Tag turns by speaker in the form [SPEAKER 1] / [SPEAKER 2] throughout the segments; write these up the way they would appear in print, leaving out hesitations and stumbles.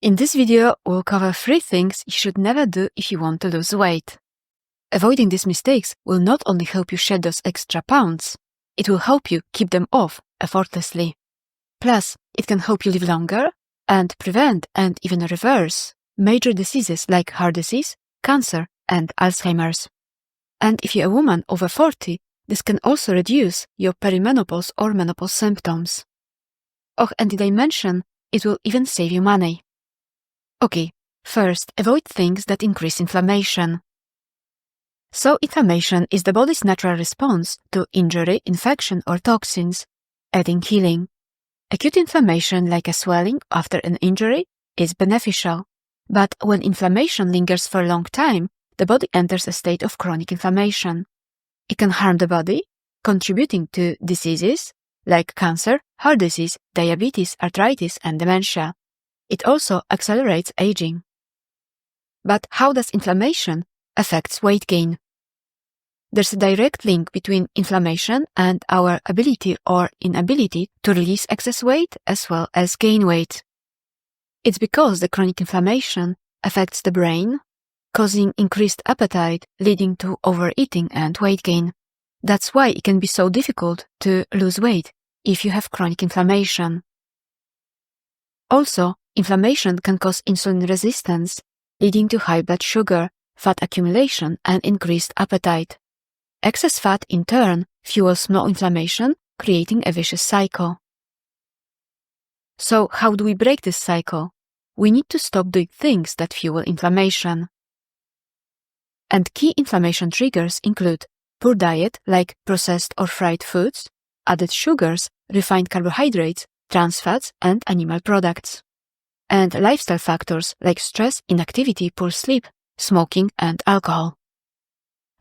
[SPEAKER 1] In this video, we'll cover 3 things you should never do if you want to lose weight. Avoiding these mistakes will not only help you shed those extra pounds, it will help you keep them off effortlessly. Plus, it can help you live longer and prevent and even reverse major diseases like heart disease, cancer, and Alzheimer's. And if you're a woman over 40, this can also reduce your perimenopause or menopause symptoms. Oh, and did I mention it will even save you money? Okay, first, avoid things that increase inflammation. So, inflammation is the body's natural response to injury, infection, or toxins, adding healing. Acute inflammation, like a swelling after an injury, is beneficial. But when inflammation lingers for a long time, the body enters a state of chronic inflammation. It can harm the body, contributing to diseases like cancer, heart disease, diabetes, arthritis, and dementia. It also accelerates aging. But how does inflammation affect weight gain? There's a direct link between inflammation and our ability or inability to release excess weight as well as gain weight. It's because the chronic inflammation affects the brain, causing increased appetite, leading to overeating and weight gain. That's why it can be so difficult to lose weight if you have chronic inflammation. Also, inflammation can cause insulin resistance, leading to high blood sugar, fat accumulation, and increased appetite. Excess fat, in turn, fuels more inflammation, creating a vicious cycle. So, how do we break this cycle? We need to stop doing things that fuel inflammation. And key inflammation triggers include poor diet, like processed or fried foods, added sugars, refined carbohydrates, trans fats, and animal products. And lifestyle factors like stress, inactivity, poor sleep, smoking, and alcohol.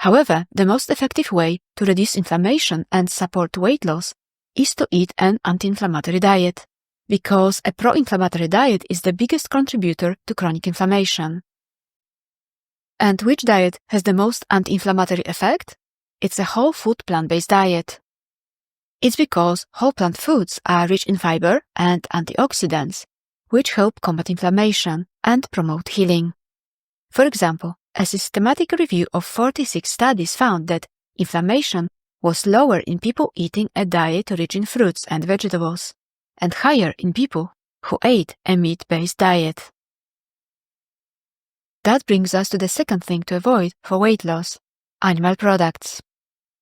[SPEAKER 1] However, the most effective way to reduce inflammation and support weight loss is to eat an anti-inflammatory diet, because a pro-inflammatory diet is the biggest contributor to chronic inflammation. And which diet has the most anti-inflammatory effect? It's a whole food plant-based diet. It's because whole plant foods are rich in fiber and antioxidants, which help combat inflammation and promote healing. For example, a systematic review of 46 studies found that inflammation was lower in people eating a diet rich in fruits and vegetables, and higher in people who ate a meat-based diet. That brings us to the second thing to avoid for weight loss: animal products.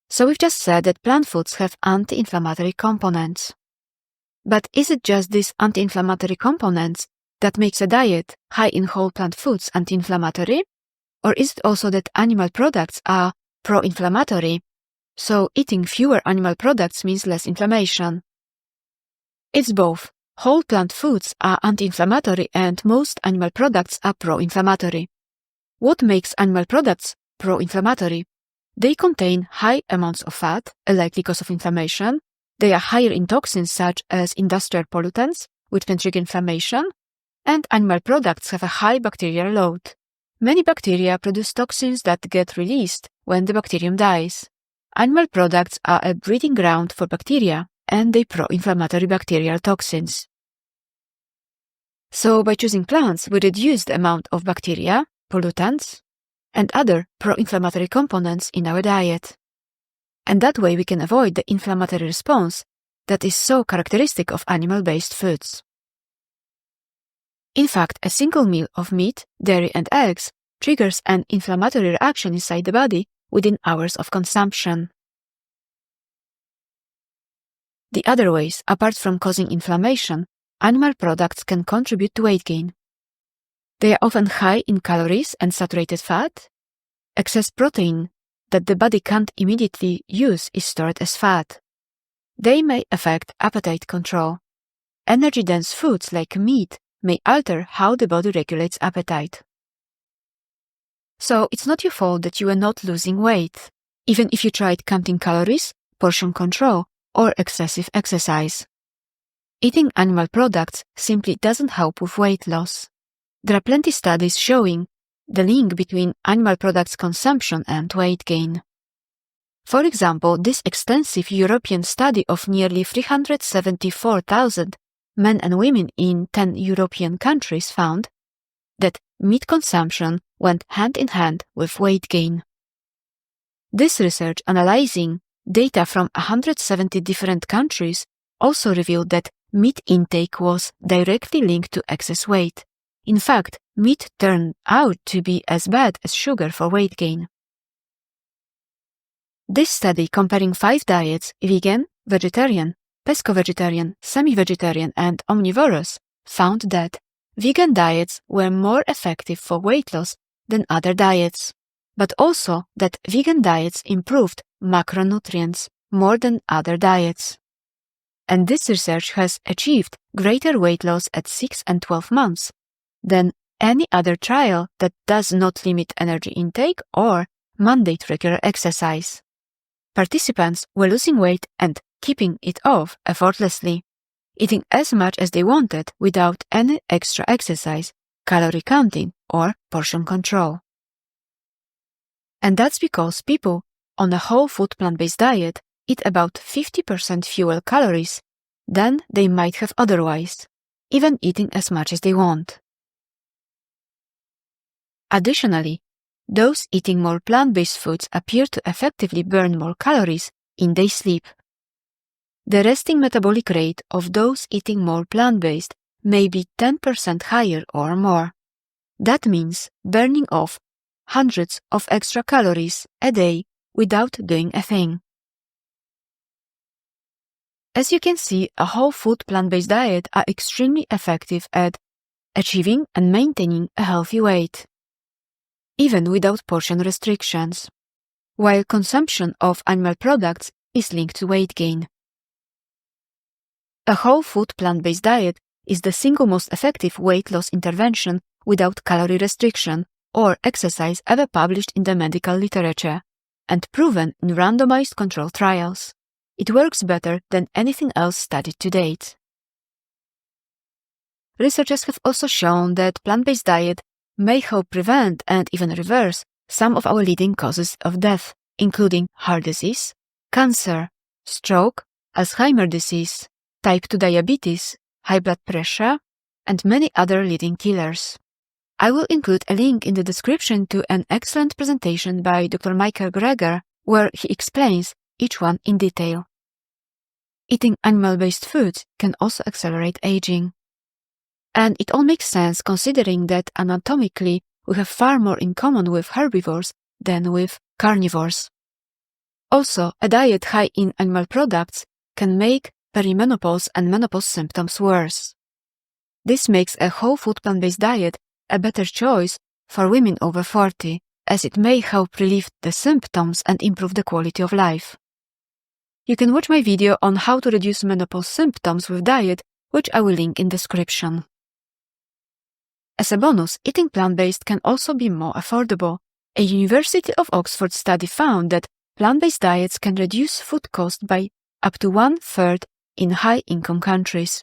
[SPEAKER 1] So we've just said that plant foods have anti-inflammatory components. But is it just these anti-inflammatory components that makes a diet high in whole plant foods anti-inflammatory? Or is it also that animal products are pro-inflammatory, so eating fewer animal products means less inflammation? It's both. Whole plant foods are anti-inflammatory and most animal products are pro-inflammatory. What makes animal products pro-inflammatory? They contain high amounts of fat, a likely cause of inflammation. They are higher in toxins such as industrial pollutants, which can trigger inflammation, and animal products have a high bacterial load. Many bacteria produce toxins that get released when the bacterium dies. Animal products are a breeding ground for bacteria, and they pro-inflammatory bacterial toxins. So by choosing plants, we reduce the amount of bacteria, pollutants, and other pro-inflammatory components in our diet. And that way we can avoid the inflammatory response that is so characteristic of animal-based foods. In fact, a single meal of meat, dairy, and eggs triggers an inflammatory reaction inside the body within hours of consumption. The other ways, apart from causing inflammation, animal products can contribute to weight gain. They are often high in calories and saturated fat. Excess protein that the body can't immediately use is stored as fat. They may affect appetite control. Energy-dense foods like meat may alter how the body regulates appetite. So it's not your fault that you are not losing weight, even if you tried counting calories, portion control, or excessive exercise. Eating animal products simply doesn't help with weight loss. There are plenty of studies showing the link between animal products consumption and weight gain. For example, this extensive European study of nearly 374,000 men and women in 10 European countries found that meat consumption went hand in hand with weight gain. This research, analyzing data from 170 different countries, also revealed that meat intake was directly linked to excess weight. In fact, meat turned out to be as bad as sugar for weight gain. This study, comparing 5 diets, vegan, vegetarian, pesco-vegetarian, semi-vegetarian, and omnivorous, found that vegan diets were more effective for weight loss than other diets, but also that vegan diets improved macronutrients more than other diets. And this research has achieved greater weight loss at 6 and 12 months than any other trial that does not limit energy intake or mandate regular exercise. Participants were losing weight and keeping it off effortlessly, eating as much as they wanted without any extra exercise, calorie counting, or portion control. And that's because people on a whole food plant-based diet eat about 50% fewer calories than they might have otherwise, even eating as much as they want. Additionally, those eating more plant-based foods appear to effectively burn more calories in their sleep. The resting metabolic rate of those eating more plant-based may be 10% higher or more. That means burning off hundreds of extra calories a day without doing a thing. As you can see, a whole food plant-based diet are extremely effective at achieving and maintaining a healthy weight, even without portion restrictions, while consumption of animal products is linked to weight gain. A whole food plant-based diet is the single most effective weight loss intervention without calorie restriction or exercise ever published in the medical literature and proven in randomized controlled trials. It works better than anything else studied to date. Researchers have also shown that plant-based diet may help prevent and even reverse some of our leading causes of death, including heart disease, cancer, stroke, Alzheimer's disease, type 2 diabetes, high blood pressure, and many other leading killers. I will include a link in the description to an excellent presentation by Dr. Michael Greger, where he explains each one in detail. Eating animal-based foods can also accelerate aging. And it all makes sense considering that anatomically we have far more in common with herbivores than with carnivores. Also, a diet high in animal products can make perimenopause and menopause symptoms worse. This makes a whole food plant-based diet a better choice for women over 40, as it may help relieve the symptoms and improve the quality of life. You can watch my video on how to reduce menopause symptoms with diet, which I will link in description. As a bonus, eating plant-based can also be more affordable. A University of Oxford study found that plant-based diets can reduce food cost by up to 1/3 in high-income countries.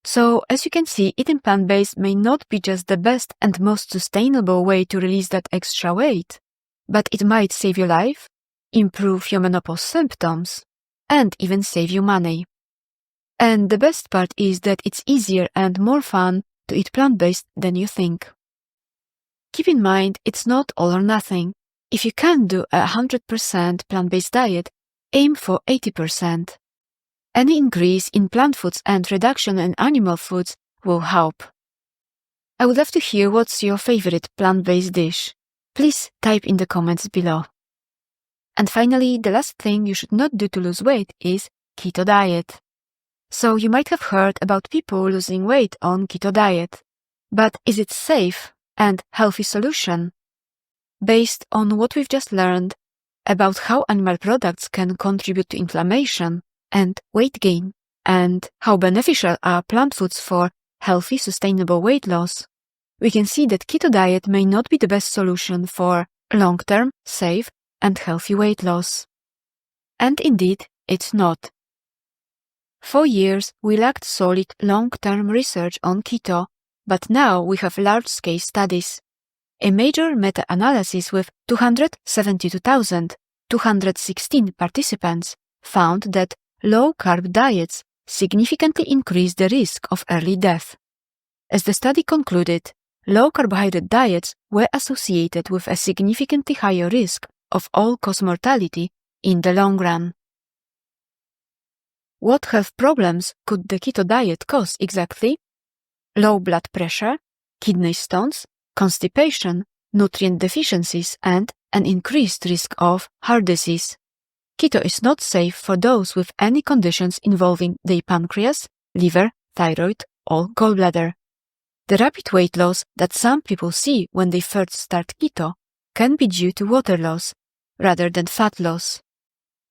[SPEAKER 1] So, as you can see, eating plant-based may not be just the best and most sustainable way to release that extra weight, but it might save your life, improve your menopause symptoms, and even save you money. And the best part is that it's easier and more fun to eat plant-based than you think. Keep in mind, it's not all or nothing. If you can't do a 100% plant-based diet, aim for 80%. Any increase in plant foods and reduction in animal foods will help. I would love to hear what's your favorite plant-based dish. Please type in the comments below. And finally, the last thing you should not do to lose weight is keto diet. So you might have heard about people losing weight on keto diet. But is it safe and healthy solution? Based on what we've just learned about how animal products can contribute to inflammation and weight gain, and how beneficial are plant foods for healthy, sustainable weight loss, we can see that keto diet may not be the best solution for long-term, safe, and healthy weight loss. And indeed, it's not. For years, we lacked solid long-term research on keto, but now we have large-scale studies. A major meta-analysis with 272,216 participants found that low-carb diets significantly increase the risk of early death. As the study concluded, low-carbohydrate diets were associated with a significantly higher risk of all-cause mortality in the long run. What health problems could the keto diet cause exactly? Low blood pressure, kidney stones, constipation, nutrient deficiencies, and an increased risk of heart disease. Keto is not safe for those with any conditions involving the pancreas, liver, thyroid, or gallbladder. The rapid weight loss that some people see when they first start keto can be due to water loss rather than fat loss.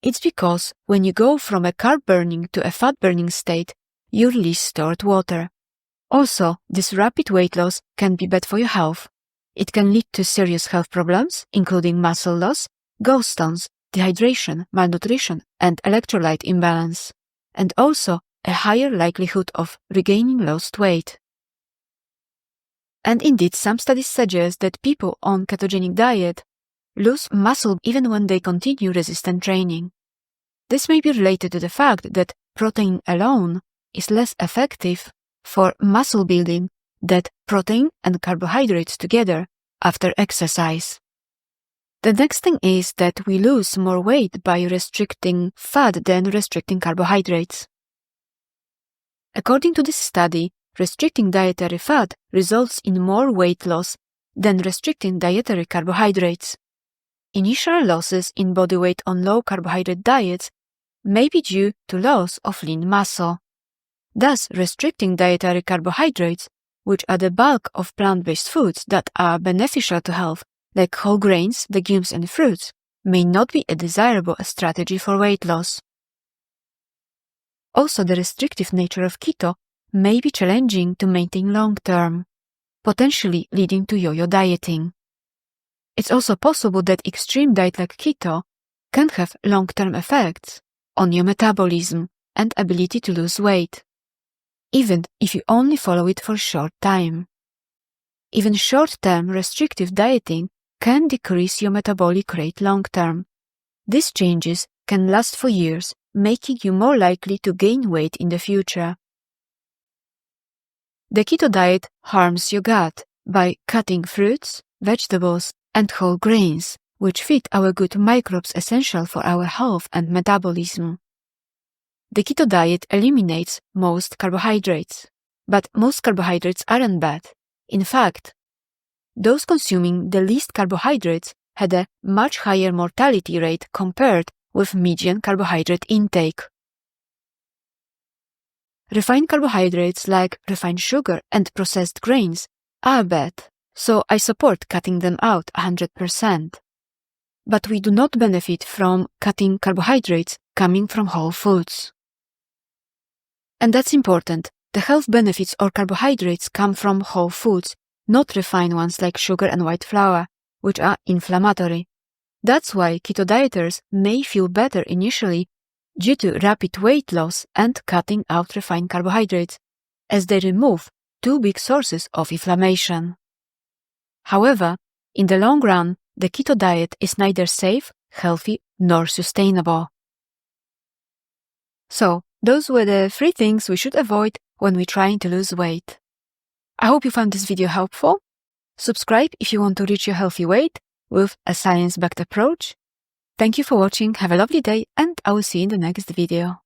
[SPEAKER 1] It's because when you go from a carb-burning to a fat-burning state, you release stored water. Also, this rapid weight loss can be bad for your health. It can lead to serious health problems, including muscle loss, gallstones, dehydration, malnutrition, and electrolyte imbalance, and also a higher likelihood of regaining lost weight. And indeed, some studies suggest that people on ketogenic diet lose muscle even when they continue resistant training. This may be related to the fact that protein alone is less effective for muscle building than protein and carbohydrates together after exercise. The next thing is that we lose more weight by restricting fat than restricting carbohydrates. According to this study, restricting dietary fat results in more weight loss than restricting dietary carbohydrates. Initial losses in body weight on low-carbohydrate diets may be due to loss of lean muscle. Thus, restricting dietary carbohydrates, which are the bulk of plant-based foods that are beneficial to health, like whole grains, legumes, and fruits, may not be a desirable strategy for weight loss. Also, the restrictive nature of keto may be challenging to maintain long-term, potentially leading to yo-yo dieting. It's also possible that extreme diet like keto can have long-term effects on your metabolism and ability to lose weight, even if you only follow it for a short time. Even short-term restrictive dieting can decrease your metabolic rate long-term. These changes can last for years, making you more likely to gain weight in the future. The keto diet harms your gut by cutting fruits, vegetables, and whole grains, which feed our good microbes essential for our health and metabolism. The keto diet eliminates most carbohydrates, but most carbohydrates aren't bad. In fact, those consuming the least carbohydrates had a much higher mortality rate compared with median carbohydrate intake. Refined carbohydrates like refined sugar and processed grains are bad, so I support cutting them out 100%. But we do not benefit from cutting carbohydrates coming from whole foods. And that's important. The health benefits or carbohydrates come from whole foods, not refined ones like sugar and white flour, which are inflammatory. That's why keto dieters may feel better initially due to rapid weight loss and cutting out refined carbohydrates, as they remove two big sources of inflammation. However, in the long run, the keto diet is neither safe, healthy, nor sustainable. So, those were the 3 things we should avoid when we're trying to lose weight. I hope you found this video helpful. Subscribe if you want to reach your healthy weight with a science-backed approach. Thank you for watching, have a lovely day, and I will see you in the next video.